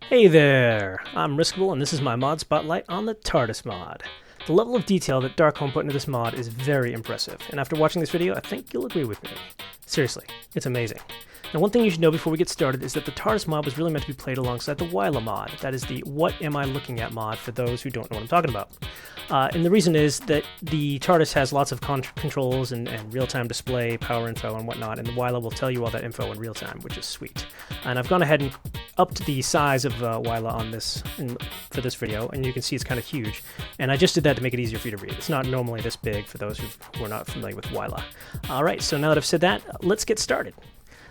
Hey there, I'm Riskable and this is my mod spotlight on the TARDIS mod. The level of detail that Darkholme put into this mod is very impressive, and after watching this video I think you'll agree with me. Seriously, it's amazing. Now one thing you should know before we get started is that the TARDIS mod was really meant to be played alongside the Wyla mod. That is the What Am I Looking At mod for those who don't know what I'm talking about. And the reason is that the TARDIS has lots of controls and real-time display, power info and whatnot, and the Wyla will tell you all that info in real time, which is sweet. And I've gone ahead and upped the size of Wyla on this for this video, and you can see it's kind of huge. And I just did that to make it easier for you to read. It's not normally this big for those who are not familiar with Wyla. Alright, so now that I've said that, let's get started.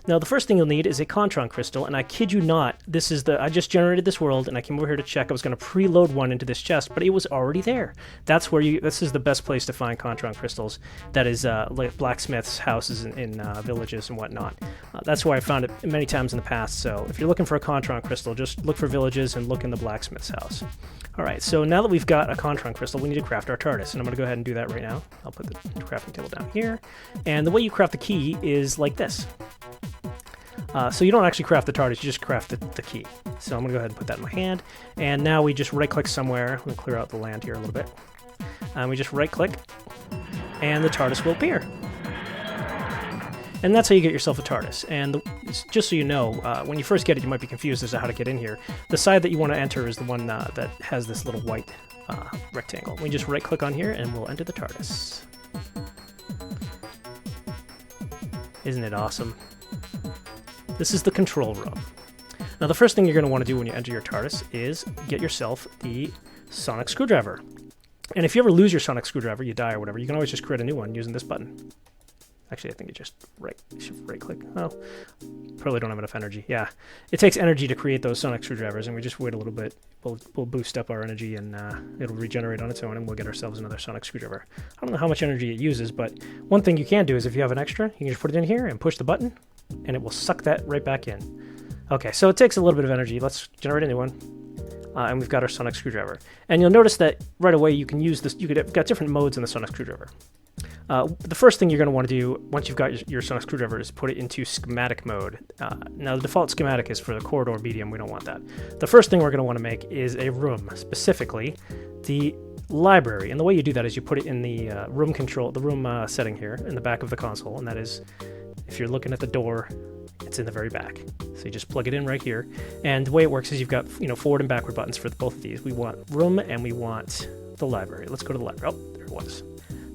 Now the first thing you'll need is a Contron crystal, and I kid you not, I just generated this world and I came over here to check. I was going to preload one into this chest, but it was already there. This is the best place to find Contron crystals. That is like blacksmiths' houses in villages and whatnot. That's where I found it many times in the past, so if you're looking for a Contron crystal, just look for villages and look in the blacksmith's house. Alright, so now that we've got a Contron crystal, we need to craft our TARDIS, and I'm going to go ahead and do that right now. I'll put the crafting table down here, and the way you craft the key is like this. So you don't actually craft the TARDIS, you just craft the key. So I'm going to go ahead and put that in my hand. And now we just right-click somewhere. We'll clear out the land here a little bit. And we just right-click, and the TARDIS will appear. And that's how you get yourself a TARDIS. And just so you know, when you first get it, you might be confused as to how to get in here. The side that you want to enter is the one that has this little white rectangle. We just right-click on here, and we'll enter the TARDIS. Isn't it awesome? This is the control room. Now the first thing you're going to want to do when you enter your TARDIS is get yourself the sonic screwdriver. And if you ever lose your sonic screwdriver, you die or whatever, you can always just create a new one using this button. Actually, I think you should right-click. Oh, probably don't have enough energy. Yeah, it takes energy to create those sonic screwdrivers, and we just wait a little bit. We'll boost up our energy, and it'll regenerate on its own, and we'll get ourselves another sonic screwdriver. I don't know how much energy it uses, but one thing you can do is if you have an extra, you can just put it in here and push the button, and it will suck that right back in. Okay, so it takes a little bit of energy. Let's generate a new one. And we've got our sonic screwdriver. And you'll notice that right away you can use this. You've got different modes in the sonic screwdriver. The first thing you're going to want to do once you've got your sonic screwdriver is put it into schematic mode. Now the default schematic is for the corridor medium. We don't want that. The first thing we're going to want to make is a room, specifically the library. And the way you do that is you put it in the room setting here in the back of the console, and that is, if you're looking at the door, it's in the very back. So you just plug it in right here. And the way it works is you've got forward and backward buttons for both of these. We want room and we want the library. Let's go to the library. Oh, there it was.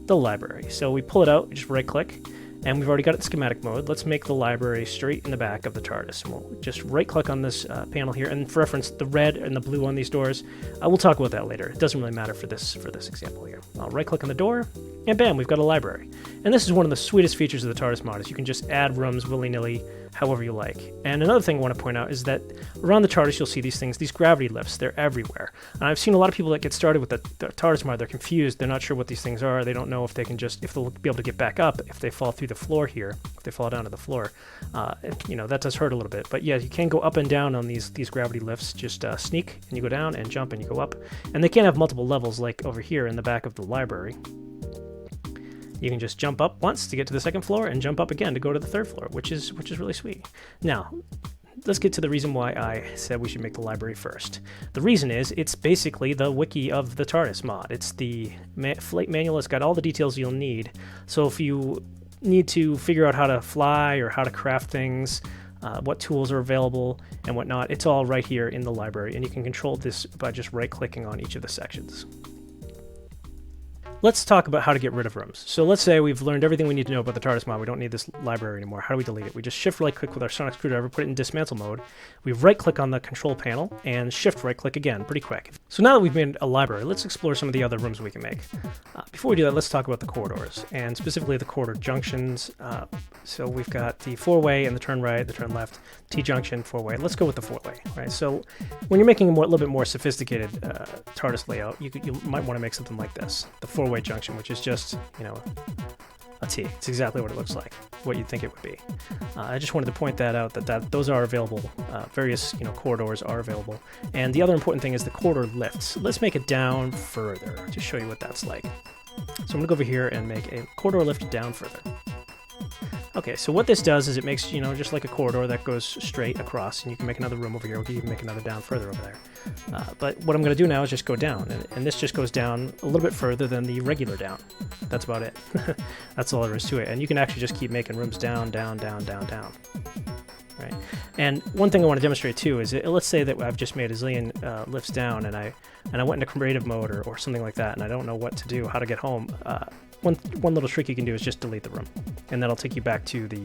The library. So we pull it out, we just right click, and we've already got it in schematic mode. Let's make the library straight in the back of the TARDIS. And we'll just right click on this panel here, and for reference, the red and the blue on these doors, we'll talk about that later. It doesn't really matter for this example here. I'll right click on the door, and bam, we've got a library. And this is one of the sweetest features of the TARDIS mod, is you can just add rooms willy-nilly however you like. And another thing I want to point out is that around the TARDIS you'll see these things, these gravity lifts, they're everywhere. And I've seen a lot of people that get started with the TARDIS mod, they're confused, they're not sure what these things are, they don't know if they'll be able to get back up if they fall through the floor here, if they fall down to the floor. That does hurt a little bit, but yeah, you can go up and down on these gravity lifts, just sneak, and you go down, and jump, and you go up. And they can have multiple levels, like over here in the back of the library. You can just jump up once to get to the second floor and jump up again to go to the third floor, which is really sweet. Now, let's get to the reason why I said we should make the library first. The reason is it's basically the wiki of the TARDIS mod. It's the flight manual. It's got all the details you'll need. So if you need to figure out how to fly or how to craft things, what tools are available and whatnot, it's all right here in the library, and you can control this by just right-clicking on each of the sections. Let's talk about how to get rid of rooms. So let's say we've learned everything we need to know about the TARDIS mod. We don't need this library anymore. How do we delete it? We just shift right-click with our sonic screwdriver, put it in dismantle mode. We right-click on the control panel and shift right-click again, pretty quick. So now that we've made a library, let's explore some of the other rooms we can make. Before we do that, let's talk about the corridors, and specifically the corridor junctions. So we've got the four-way and the turn right, the turn left, T-junction, four-way. Let's go with the four-way, right? So when you're making a little bit more sophisticated TARDIS layout, you might want to make something like this, the four-way junction, which is just, a T. It's exactly what it looks like, what you'd think it would be. I just wanted to point that out, that those are available. Various, corridors are available. And the other important thing is the corridor lifts. Let's make it down further to show you what that's like. So I'm going to go over here and make a corridor lift down further. Okay, so what this does is it makes, just like a corridor that goes straight across, and you can make another room over here, or you can make another down further over there. But what I'm going to do now is just go down, and this just goes down a little bit further than the regular down. That's about it. That's all there is to it. And you can actually just keep making rooms down, down, down, down, down. Right? And one thing I want to demonstrate too is, let's say that I've just made a zillion lifts down, and I went into creative mode or something like that, and I don't know what to do, how to get home. One little trick you can do is just delete the room, and that'll take you back to the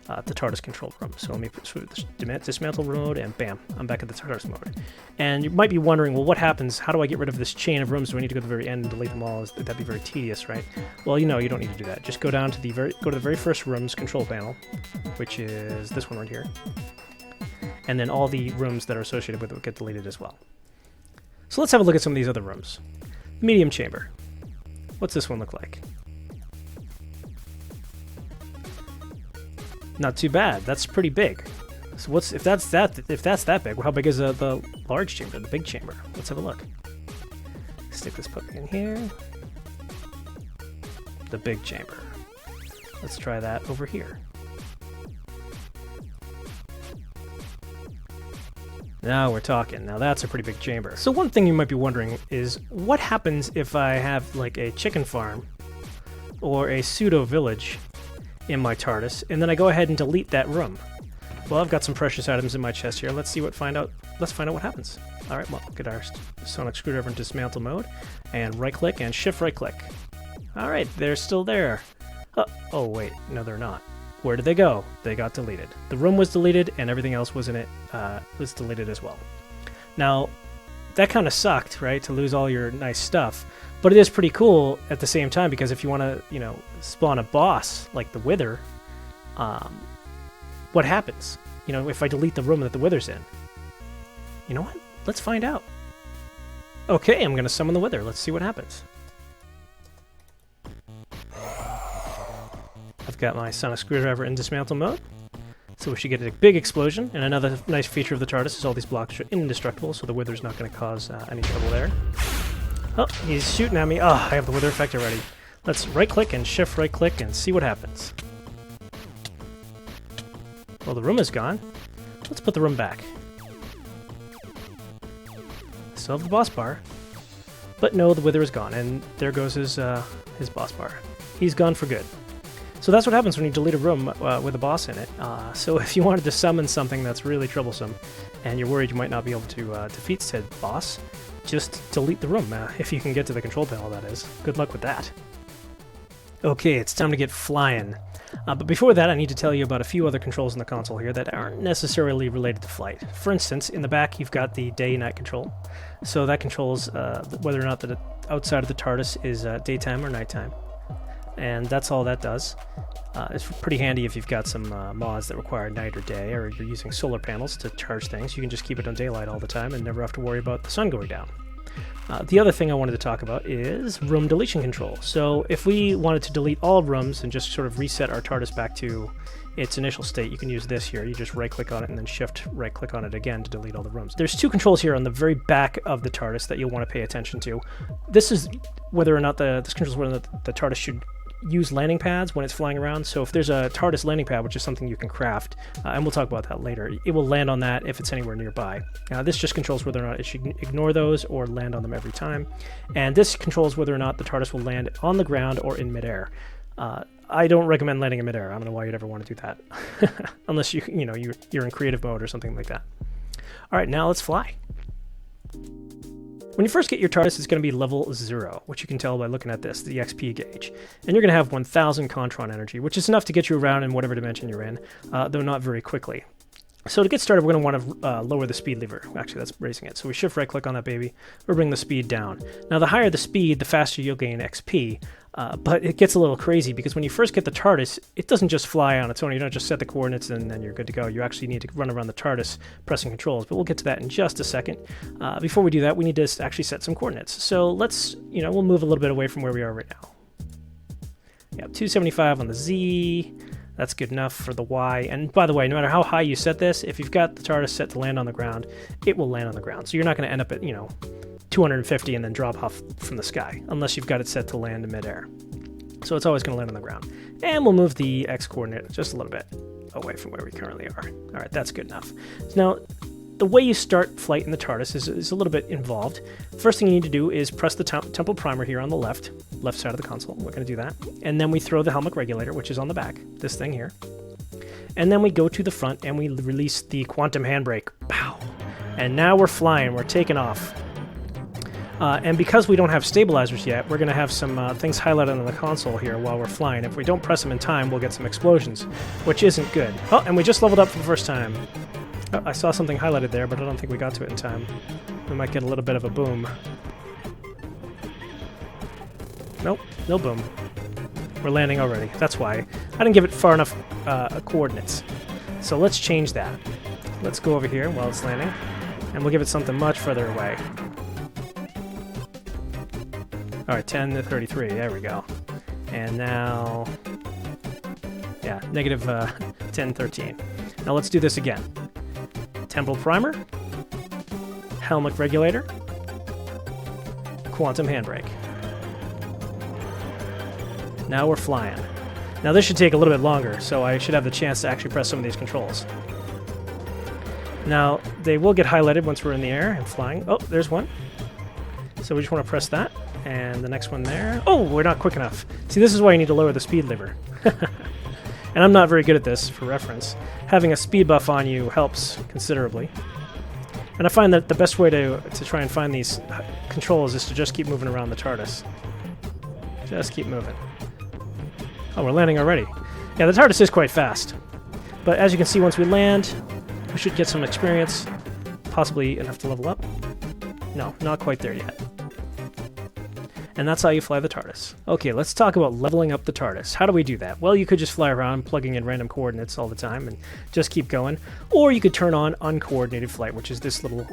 TARDIS control room. So let me switch the Dismantle mode, and bam, I'm back at the TARDIS mode. And you might be wondering, well, what happens? How do I get rid of this chain of rooms? Do I need to go to the very end and delete them all? That'd be very tedious, right? Well, you don't need to do that. Just go down to the very first room's control panel, which is this one right here, and then all the rooms that are associated with it will get deleted as well. So let's have a look at some of these other rooms. Medium chamber. What's this one look like? Not too bad. That's pretty big. So if that's that big, how big is the large chamber, the big chamber? Let's have a look. Stick this puppy in here. The big chamber. Let's try that over here. Now we're talking. Now that's a pretty big chamber. So one thing you might be wondering is, what happens if I have like a chicken farm or a pseudo village in my TARDIS, and then I go ahead and delete that room? Well, I've got some precious items in my chest here. Let's find out what happens. All right, well, get our sonic screwdriver in dismantle mode, and right-click and shift right-click. All right, they're still there. Oh wait, no, they're not. Where did they go? They got deleted. The room was deleted, and everything else was in it was deleted as well. Now, that kind of sucked, right, to lose all your nice stuff. But it is pretty cool at the same time, because if you want to, spawn a boss like the Wither, what happens? If I delete the room that the Wither's in? You know what? Let's find out. Okay, I'm going to summon the Wither. Let's see what happens. I've got my sonic screwdriver in dismantle mode, so we should get a big explosion. And another nice feature of the TARDIS is all these blocks are indestructible, so the Wither's not going to cause any trouble there. Oh, he's shooting at me. Oh, I have the Wither effect already. Let's right-click and shift right-click and see what happens. Well, the room is gone. Let's put the room back. Still have the boss bar, but no, the Wither is gone, and there goes his boss bar. He's gone for good. So that's what happens when you delete a room with a boss in it. So if you wanted to summon something that's really troublesome, and you're worried you might not be able to defeat said boss, just delete the room, if you can get to the control panel, that is. Good luck with that. Okay, it's time to get flying. But before that, I need to tell you about a few other controls in the console here that aren't necessarily related to flight. For instance, in the back, you've got the day-night control. So that controls whether or not the outside of the TARDIS is daytime or nighttime. And that's all that does. It's pretty handy if you've got some mods that require night or day, or you're using solar panels to charge things. You can just keep it on daylight all the time and never have to worry about the sun going down. The other thing I wanted to talk about is room deletion control. So if we wanted to delete all rooms and just sort of reset our TARDIS back to its initial state, you can use this here. You just right-click on it and then shift right-click on it again to delete all the rooms. There's two controls here on the very back of the TARDIS that you'll want to pay attention to. This is whether or not this controls whether the TARDIS should use landing pads when it's flying around. So if there's a TARDIS landing pad, which is something you can craft, and we'll talk about that later, it will land on that if it's anywhere nearby. This just controls whether or not it should ignore those or land on them every time. And this controls whether or not the TARDIS will land on the ground or in midair. I don't recommend landing in midair. I don't know why you'd ever want to do that, unless you're in creative mode or something like that. All right, now let's fly. When you first get your TARDIS, it's going to be level 0, which you can tell by looking at this, the XP gauge. And you're going to have 1,000 Contron energy, which is enough to get you around in whatever dimension you're in, though not very quickly. So to get started, we're going to want to lower the speed lever. Actually, that's raising it. So we shift right-click on that baby. We'll bring the speed down. Now, the higher the speed, the faster you'll gain XP. But it gets a little crazy because when you first get the TARDIS, it doesn't just fly on its own. You don't just set the coordinates and then you're good to go. You actually need to run around the TARDIS pressing controls, but we'll get to that in just a second. Before we do that, we need to actually set some coordinates. So let's, we'll move a little bit away from where we are right now. Yeah, 275 on the Z. That's good enough for the Y. And by the way, no matter how high you set this, if you've got the TARDIS set to land on the ground, it will land on the ground. So you're not going to end up at, 250 and then drop off from the sky, unless you've got it set to land in midair. So it's always going to land on the ground. And we'll move the x-coordinate just a little bit away from where we currently are. All right, that's good enough. So now, the way you start flight in the TARDIS is a little bit involved. First thing you need to do is press the temporal primer here on the left side of the console. We're going to do that. And then we throw the helmet regulator, which is on the back, this thing here. And then we go to the front and we release the quantum handbrake. Pow! And now we're flying. We're taking off. And because we don't have stabilizers yet, we're going to have some things highlighted on the console here while we're flying. If we don't press them in time, we'll get some explosions, which isn't good. Oh, and we just leveled up for the first time. Oh, I saw something highlighted there, but I don't think we got to it in time. We might get a little bit of a boom. Nope, no boom. We're landing already. That's why. I didn't give it far enough coordinates. So let's change that. Let's go over here while it's landing, and we'll give it something much further away. All right, 10 to 33, there we go. And now, yeah, negative 10, 13. Now let's do this again. Temporal primer, helmet regulator, quantum handbrake. Now we're flying. Now this should take a little bit longer, so I should have the chance to actually press some of these controls. Now, they will get highlighted once we're in the air and flying. Oh, there's one. So we just want to press that. And the next one there. Oh, we're not quick enough. See, this is why you need to lower the speed lever. And I'm not very good at this, for reference. Having a speed buff on you helps considerably. And I find that the best way to try and find these controls is to just keep moving around the TARDIS. Just keep moving. Oh, we're landing already. Yeah, the TARDIS is quite fast. But as you can see, once we land, we should get some experience. Possibly enough to level up. No, not quite there yet. And that's how you fly the TARDIS. Okay, let's talk about leveling up the TARDIS. How do we do that? Well, you could just fly around plugging in random coordinates all the time and just keep going. Or you could turn on uncoordinated flight, which is this little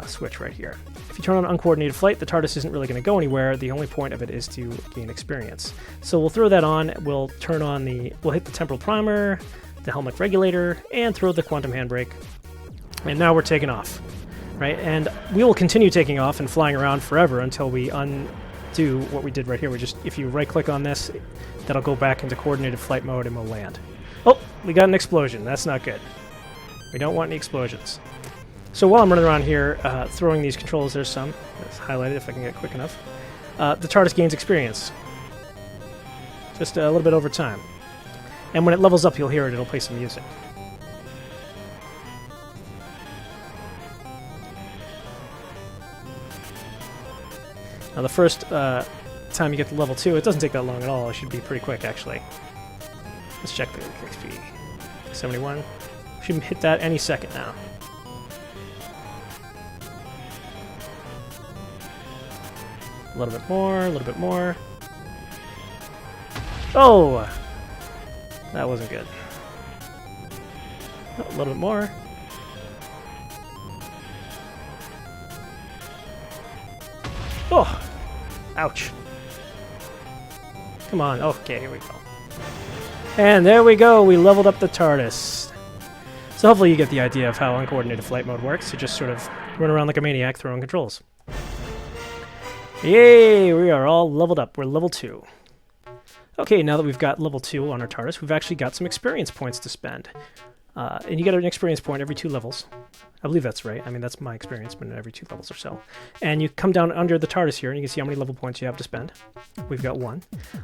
switch right here. If you turn on uncoordinated flight, the TARDIS isn't really going to go anywhere. The only point of it is to gain experience. So we'll throw that on. We'll turn on we'll hit the temporal primer, the helmet regulator, and throw the quantum handbrake. And now we're taking off, right? And we will continue taking off and flying around forever until we do what we did right here. We just, if you right click on this, that'll go back into coordinated flight mode and we'll land. Oh, we got an explosion. That's not good. We don't want any explosions. So while I'm running around here throwing these controls, there's some. Let's highlight it if I can get quick enough. The TARDIS gains experience. Just a little bit over time. And when it levels up, you'll hear it. It'll play some music. Now the first time you get to level 2, it doesn't take that long at all. It should be pretty quick, actually. Let's check the XP. 71. Should hit that any second now. A little bit more, a little bit more. Oh! That wasn't good. Oh, a little bit more. Oh! Ouch. Come on. Okay, here we go. And there we go. We leveled up the TARDIS. So hopefully you get the idea of how uncoordinated flight mode works. You just sort of run around like a maniac throwing controls. Yay! We are all leveled up. We're level 2. Okay, now that we've got level 2 on our TARDIS, we've actually got some experience points to spend. And you get an experience point every 2 levels. I believe that's right. I mean, that's my experience, but every 2 levels or so. And you come down under the TARDIS here, and you can see how many level points you have to spend. We've got 1.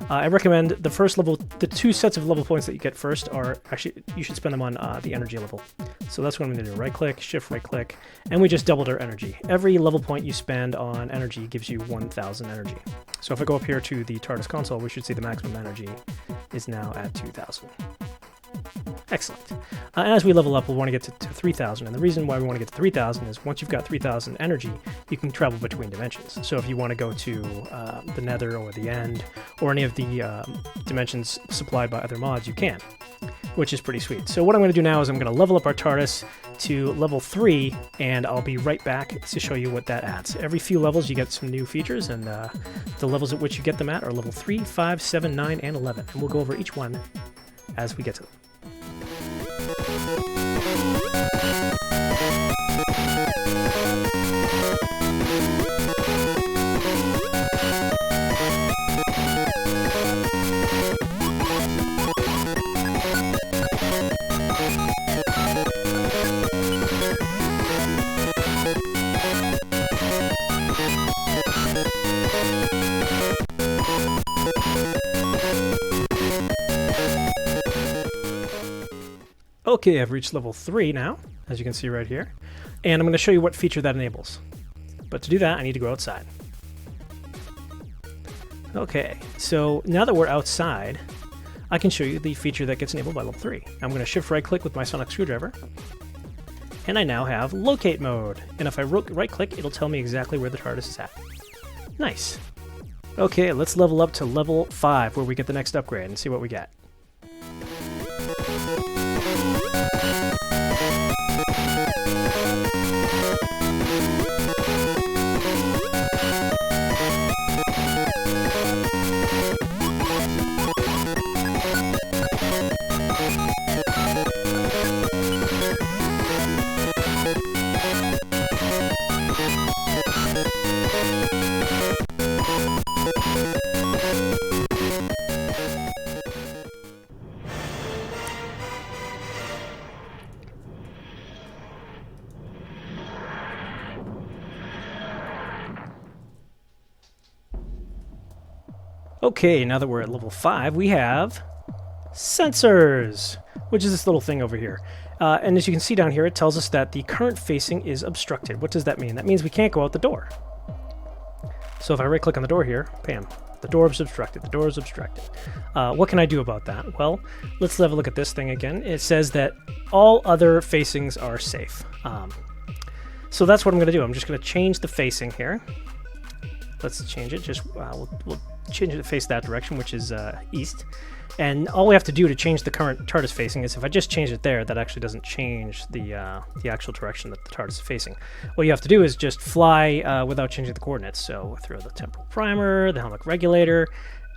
I recommend the first level, the 2 sets of level points that you get first are, actually, you should spend them on the energy level. So that's what I'm going to do. Right-click, shift right-click, and we just doubled our energy. Every level point you spend on energy gives you 1,000 energy. So if I go up here to the TARDIS console, we should see the maximum energy is now at 2,000. Excellent. As we level up, we'll want to get to 3,000, and the reason why we want to get to 3,000 is once you've got 3,000 energy, you can travel between dimensions. So if you want to go to the Nether or the End, or any of the dimensions supplied by other mods, you can, which is pretty sweet. So what I'm going to do now is I'm going to level up our TARDIS to level 3, and I'll be right back to show you what that adds. Every few levels you get some new features, and the levels at which you get them at are level 3, 5, 7, 9, and 11, and we'll go over each one as we get to them. Okay, I've reached level 3 now, as you can see right here. And I'm going to show you what feature that enables. But to do that, I need to go outside. Okay, so now that we're outside, I can show you the feature that gets enabled by level 3. I'm going to shift right click with my sonic screwdriver, and I now have locate mode. And if I right click, it'll tell me exactly where the TARDIS is at. Nice. Okay, let's level up to level 5, where we get the next upgrade, and see what we get. Okay, now that we're at level 5, we have sensors, which is this little thing over here. And as you can see down here, it tells us that the current facing is obstructed. What does that mean? That means we can't go out the door. So if I right-click on the door here, bam, the door is obstructed. The door is obstructed. What can I do about that? Well, let's have a look at this thing again. It says that all other facings are safe. So that's what I'm going to do. I'm just going to change the facing here. Let's change it. Just we'll change it to face that direction, which is east. And all we have to do to change the current TARDIS facing is if I just change it there, that actually doesn't change the actual direction that the TARDIS is facing. What you have to do is just fly without changing the coordinates. So throw the temporal primer, the helmet regulator,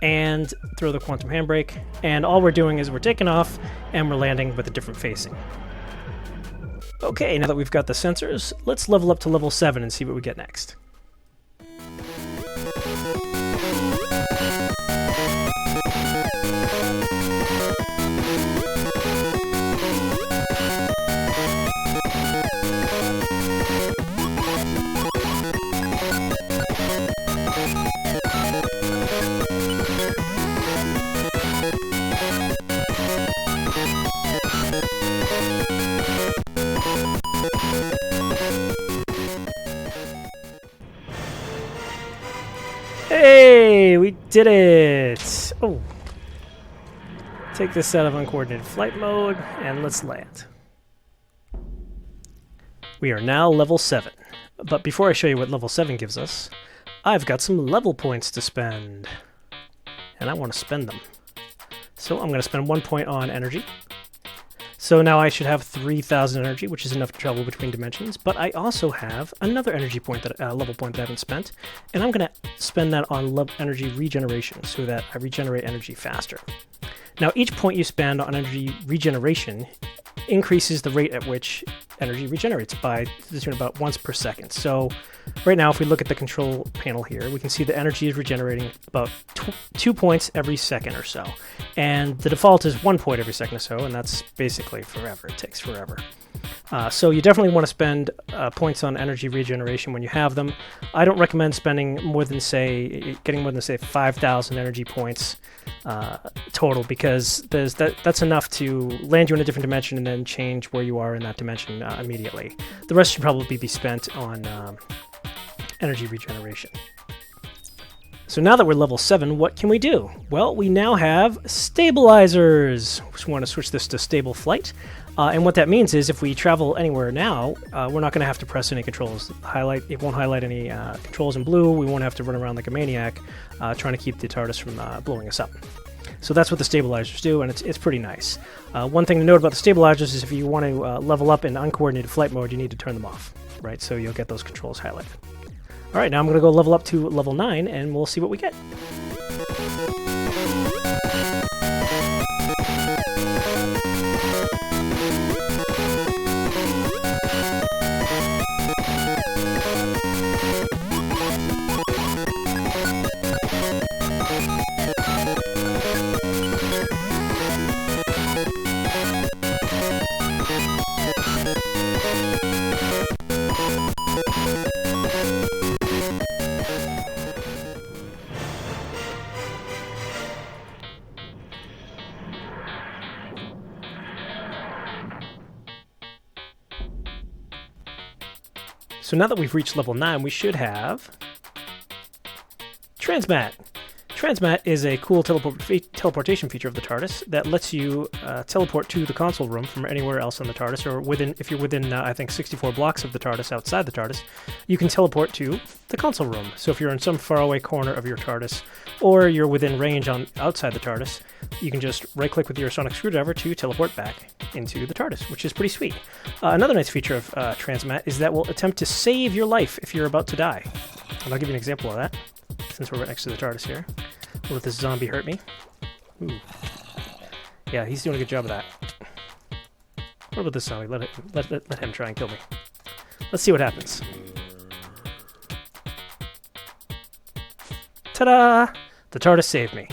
and throw the quantum handbrake. And all we're doing is we're taking off and we're landing with a different facing. Okay, now that we've got the sensors, let's level up to level 7 and see what we get next. Hey, we did it! Oh. Take this out of uncoordinated flight mode, and let's land. We are now level 7. But before I show you what level 7 gives us, I've got some level points to spend. And I want to spend them. So I'm going to spend 1 point on energy. So now I should have 3,000 energy, which is enough to travel between dimensions, but I also have another energy point, level point that I haven't spent, and I'm going to spend that on energy regeneration so that I regenerate energy faster. Now each point you spend on energy regeneration increases the rate at which energy regenerates by about once per second. So right now if we look at the control panel here, we can see the energy is regenerating about 2 points every second or so. And the default is 1 point every second or so, and that's basically forever. It takes forever. So you definitely want to spend points on energy regeneration when you have them. I don't recommend spending more than getting more than 5,000 energy points total, because that's enough to land you in a different dimension and then change where you are in that dimension immediately. The rest should probably be spent on energy regeneration. So now that we're level 7, what can we do? Well, we now have stabilizers. We want to switch this to stable flight. And what that means is if we travel anywhere now, we're not going to have to press any controls. It won't highlight any controls in blue. We won't have to run around like a maniac trying to keep the TARDIS from blowing us up. So that's what the stabilizers do, and it's pretty nice. One thing to note about the stabilizers is if you want to level up in uncoordinated flight mode, you need to turn them off, right? So you'll get those controls highlighted. All right, now I'm going to go level up to level 9, and we'll see what we get. So now that we've reached level 9, we should have Transmat. Transmat is a cool teleportation feature of the TARDIS that lets you teleport to the console room from anywhere else on the TARDIS, or if you're within, I think, 64 blocks of the TARDIS outside the TARDIS, you can teleport to the console room. So if you're in some faraway corner of your TARDIS, or you're within range outside the TARDIS, you can just right-click with your sonic screwdriver to teleport back into the TARDIS, which is pretty sweet. Another nice feature of Transmat is that will attempt to save your life if you're about to die. And I'll give you an example of that, since we're right next to the TARDIS here. Will this zombie hurt me? Ooh. Yeah, he's doing a good job of that. What about this zombie? Let him try and kill me. Let's see what happens. Ta-da! The TARDIS saved me.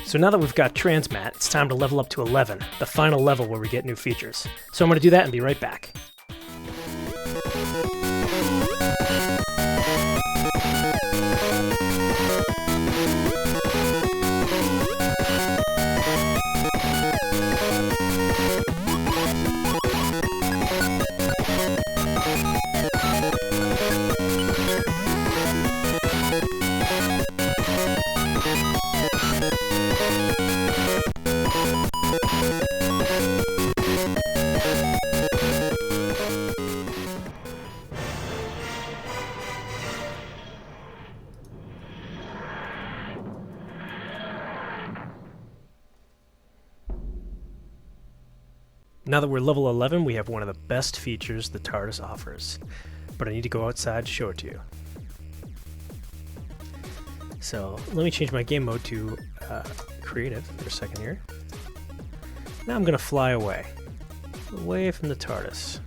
So now that we've got Transmat, it's time to level up to 11, the final level where we get new features. So I'm going to do that and be right back. Now that we're level 11, we have one of the best features the TARDIS offers, but I need to go outside to show it to you. So let me change my game mode to creative for a second here. Now I'm going to fly away from the TARDIS.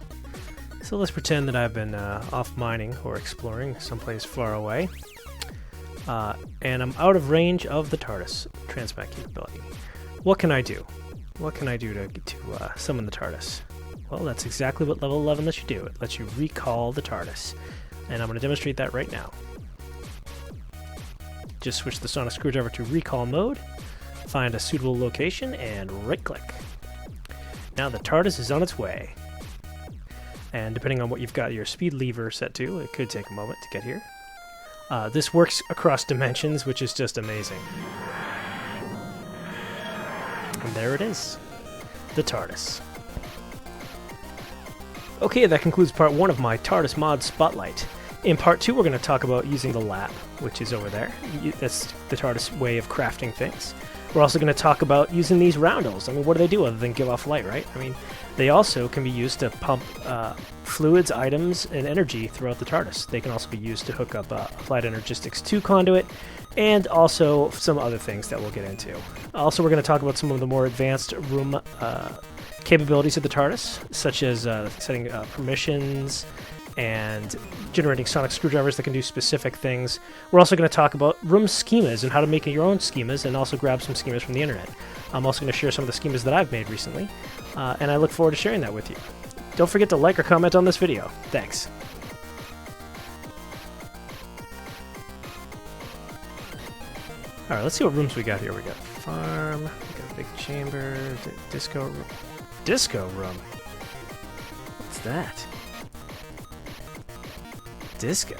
So let's pretend that I've been off mining or exploring someplace far away, and I'm out of range of the TARDIS Transmat capability. What can I do? What can I do to summon the TARDIS? Well, that's exactly what level 11 lets you do. It lets you recall the TARDIS. And I'm going to demonstrate that right now. Just switch the sonic screwdriver to recall mode, find a suitable location, and right-click. Now the TARDIS is on its way. And depending on what you've got your speed lever set to, it could take a moment to get here. This works across dimensions, which is just amazing. And there it is, the TARDIS. Okay, that concludes part 1 of my TARDIS Mod Spotlight. In part 2, we're going to talk about using the lap, which is over there. That's the TARDIS way of crafting things. We're also going to talk about using these roundels. I mean, what do they do other than give off light, right? I mean, they also can be used to pump fluids, items, and energy throughout the TARDIS. They can also be used to hook up Applied Energistics 2 conduit, and also some other things that we'll get into. Also, we're going to talk about some of the more advanced room capabilities of the TARDIS, such as setting permissions and generating sonic screwdrivers that can do specific things. We're also going to talk about room schemas and how to make your own schemas, and also grab some schemas from the internet. I'm also going to share some of the schemas that I've made recently, and I look forward to sharing that with you. Don't forget to like or comment on this video. Thanks. Alright, let's see what rooms we got here. We got farm, we got a big chamber, disco room. Disco room? What's that? Disco?